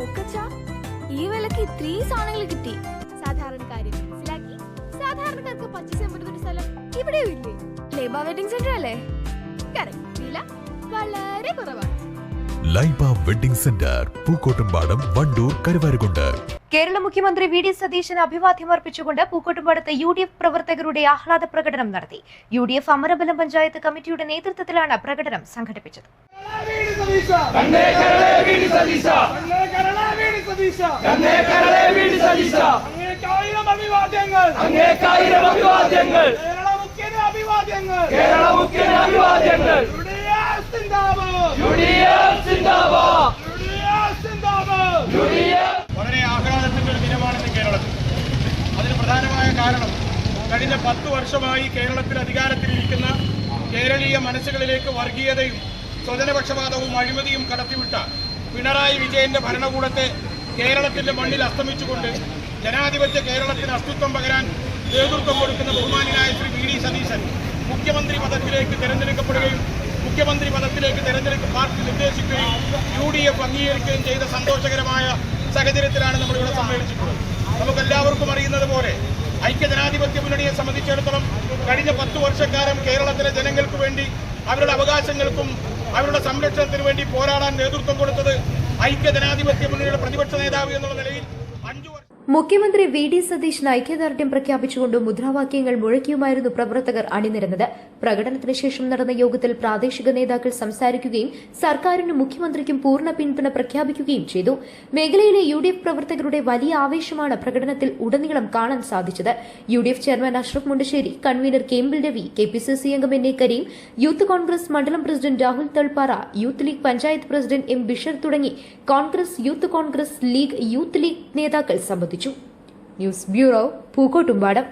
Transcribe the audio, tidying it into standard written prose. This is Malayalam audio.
നോക്കച്ചാ, ഈ വിലക്ക് ഇത്രയും സാധനങ്ങൾ കിട്ടി. സാധാരണക്കാരെ മനസ്സിലാക്കി സാധാരണക്കാർക്ക് പർച്ചേസ് ചെയ്യാൻ പറ്റുന്ന ഒരു സ്ഥലം ഇവിടെയും ഇല്ലേ? ലൈബ വെഡിങ് സെന്റർ അല്ലേ? കറക്റ്റ്. വില വളരെ കുറവാണ്. Laiba wedding centre, Pookkottumpadam, Wandoor, Karuvarakundu. കേരള മുഖ്യമന്ത്രി വി.ഡി. സതീശന് അഭിവാദ്യം അർപ്പിച്ചുകൊണ്ട് പൂക്കോട്ടുംപാടത്ത് യു.ഡി.എഫ് പ്രവർത്തകരുടെ ആഹ്ലാദ പ്രകടനം നടത്തി. യു.ഡി.എഫ് അമരബലം പഞ്ചായത്ത് കമ്മിറ്റിയുടെ നേതൃത്വത്തിലാണ് പ്രകടനം സംഘടിപ്പിച്ചത്. വളരെ ആഹ്ലാദത്തിന്റെ ഒരു ദിനമാണെന്ന് കേരളത്തിൽ. അതിന് പ്രധാനമായ കാരണം കഴിഞ്ഞ 10 വർഷമായി കേരളത്തിൽ അധികാരത്തിലിരിക്കുന്ന കേരളീയ മനസ്സുകളിലേക്ക് വർഗീയതയും സ്വജനപക്ഷപാതവും അഴിമതിയും കടത്തിവിട്ട പിണറായി വിജയന്റെ ഭരണകൂടത്തെ കേരളത്തിന്റെ മണ്ണിൽ അസ്തമിച്ചുകൊണ്ട് ജനാധിപത്യ കേരളത്തിന് അസ്തിത്വം പകരാൻ നേതൃത്വം കൊടുക്കുന്ന ബഹുമാനായ ശ്രീ വി.ഡി. സതീശൻ മുഖ്യമന്ത്രി പദത്തിലേക്ക് തെരഞ്ഞെടുക്കപ്പെടുകയും മുഖ്യമന്ത്രി പദത്തിലേക്ക് തെരഞ്ഞെടുപ്പ് പാർട്ടി നിർദ്ദേശിക്കുകയും യു.ഡി.എഫ് അംഗീകരിക്കുകയും ചെയ്ത സന്തോഷകരമായ സാഹചര്യത്തിലാണ് നമ്മളിവിടെ സമ്മേളിച്ചിട്ടുള്ളത്. നമുക്കെല്ലാവർക്കും അറിയുന്നത് പോലെ ഐക്യജനാധിപത്യ മുന്നണിയെ സംബന്ധിച്ചിടത്തോളം കഴിഞ്ഞ 10 വർഷക്കാലം കേരളത്തിലെ ജനങ്ങൾക്ക് വേണ്ടി അവരുടെ അവകാശങ്ങൾക്കും അവരുടെ സംരക്ഷണത്തിനു വേണ്ടി പോരാടാൻ നേതൃത്വം കൊടുത്തത് ഐക്യജനാധിപത്യ മുന്നണിയുടെ പ്രതിപക്ഷ നേതാവ് എന്നുള്ള നിലയിൽ 5 വർഷം മുഖ്യമന്ത്രി വി.ഡി. സതീശന് ഐക്യദാർഢ്യം പ്രഖ്യാപിച്ചുകൊണ്ട് മുദ്രാവാക്യങ്ങൾ മുഴക്കിയുമായിരുന്നു പ്രവർത്തകർ അണിനിരന്നത്. പ്രകടനത്തിന് ശേഷം നടന്ന യോഗത്തിൽ പ്രാദേശിക നേതാക്കൾ സംസാരിക്കുകയും സർക്കാരിനും മുഖ്യമന്ത്രിക്കും പൂർണ്ണ പിന്തുണ പ്രഖ്യാപിക്കുകയും ചെയ്തു. മേഖലയിലെ യു.ഡി.എഫ് പ്രവർത്തകരുടെ വലിയ ആവേശമാണ് പ്രകടനത്തിൽ ഉടനീളം കാണാൻ സാധിച്ചത്. യു.ഡി.എഫ് ചെയർമാൻ അഷ്റഫ് മുണ്ടശ്ശേരി, കൺവീനർ കേമ്പിൽ രവി, കെ.പി.സി.സി അംഗം എൻ.എ. കരീം, യൂത്ത് കോൺഗ്രസ് മണ്ഡലം president Rahul Thalpara, youth league panchayat president M. Bishar തുടങ്ങി Congress, youth Congress league, youth league നേതാക്കൾ സംബന്ധിച്ചു. News bureau, Pookkottumpadam.